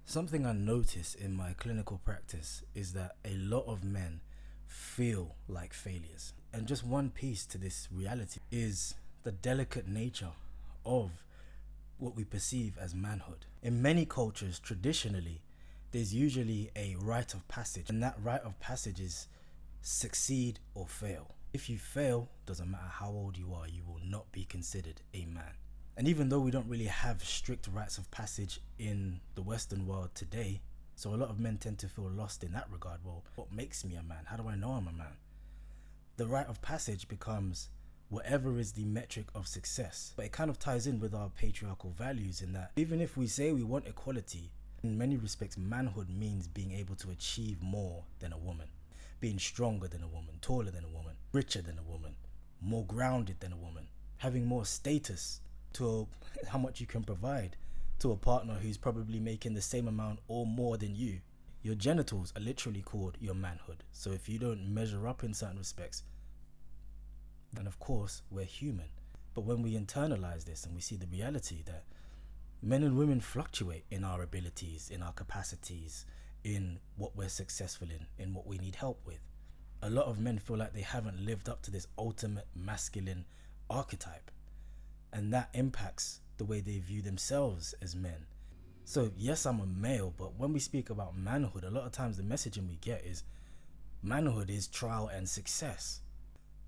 Something I notice in my clinical practice is that a lot of men feel like failures. And just one piece to this reality is the delicate nature of what we perceive as manhood. In many cultures, traditionally, there's usually a rite of passage, and that rite of passage is succeed or fail. If you fail, doesn't matter how old you are, you will not be considered a man. And even though we don't really have strict rites of passage in the Western world today, so a lot of men tend to feel lost in that regard. Well, what makes me a man? How do I know I'm a man? The rite of passage becomes whatever is the metric of success. But it kind of ties in with our patriarchal values in that even if we say we want equality, in many respects, manhood means being able to achieve more than a woman, being stronger than a woman, taller than a woman, richer than a woman, more grounded than a woman, having more status to how much you can provide to a partner who's probably making the same amount or more than you. Your genitals are literally called your manhood. So if you don't measure up in certain respects, then of course we're human. But when we internalize this and we see the reality that men and women fluctuate in our abilities, in our capacities, in what we're successful in what we need help with, a lot of men feel like they haven't lived up to this ultimate masculine archetype. And that impacts the way they view themselves as men. So yes, I'm a male, but when we speak about manhood, a lot of times the messaging we get is manhood is trial and success.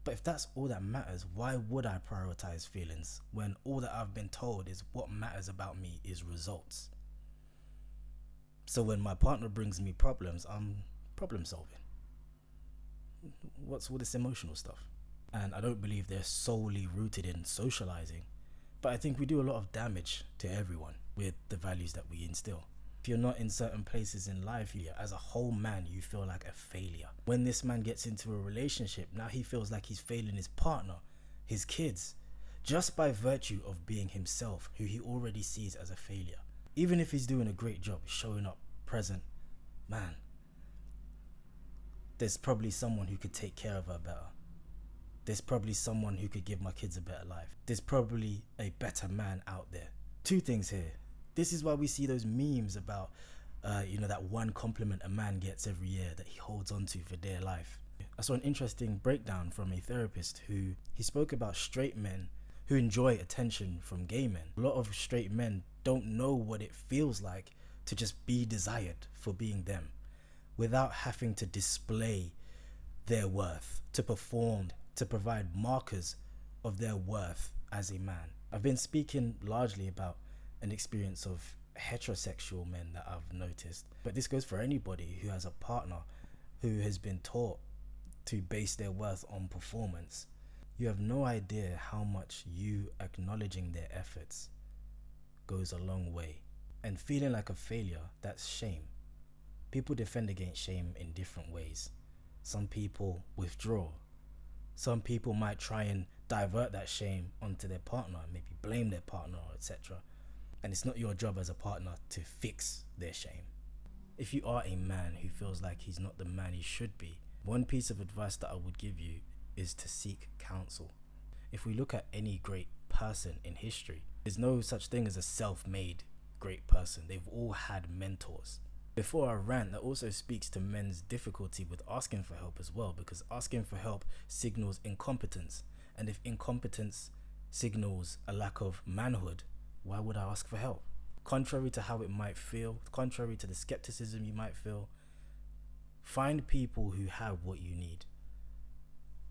But if that's all that matters, why would I prioritize feelings when all that I've been told is what matters about me is results? So when my partner brings me problems, I'm problem solving. What's all this emotional stuff? And I don't believe they're solely rooted in socializing. But I think we do a lot of damage to everyone with the values that we instill. If you're not in certain places in life, as a whole man, you feel like a failure. When this man gets into a relationship, now he feels like he's failing his partner, his kids, just by virtue of being himself, who he already sees as a failure. Even if he's doing a great job, showing up, present, man, there's probably someone who could take care of her better. There's probably someone who could give my kids a better life. There's probably a better man out there. Two things here. This is why we see those memes about, that one compliment a man gets every year that he holds on to for dear life. I saw an interesting breakdown from a therapist who he spoke about straight men who enjoy attention from gay men. A lot of straight men don't know what it feels like to just be desired for being them without having to display their worth, to perform, to provide markers of their worth as a man. I've been speaking largely about an experience of heterosexual men that I've noticed, but this goes for anybody who has a partner who has been taught to base their worth on performance. You have no idea how much you acknowledging their efforts goes a long way. And feeling like a failure, that's shame. People defend against shame in different ways. Some people withdraw. Some people might try and divert that shame onto their partner, maybe blame their partner, etc. And it's not your job as a partner to fix their shame. If you are a man who feels like he's not the man he should be, one piece of advice that I would give you is to seek counsel. If we look at any great person in history, there's no such thing as a self-made great person. They've all had mentors. Before I rant, that also speaks to men's difficulty with asking for help as well, because asking for help signals incompetence. And if incompetence signals a lack of manhood, why would I ask for help? Contrary to how it might feel, contrary to the skepticism you might feel, find people who have what you need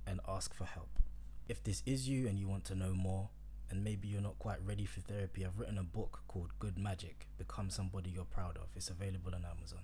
and ask for help. If this is you and you want to know more, and maybe you're not quite ready for therapy, I've written a book called Good Magic, Become Somebody You're Proud Of. It's available on Amazon.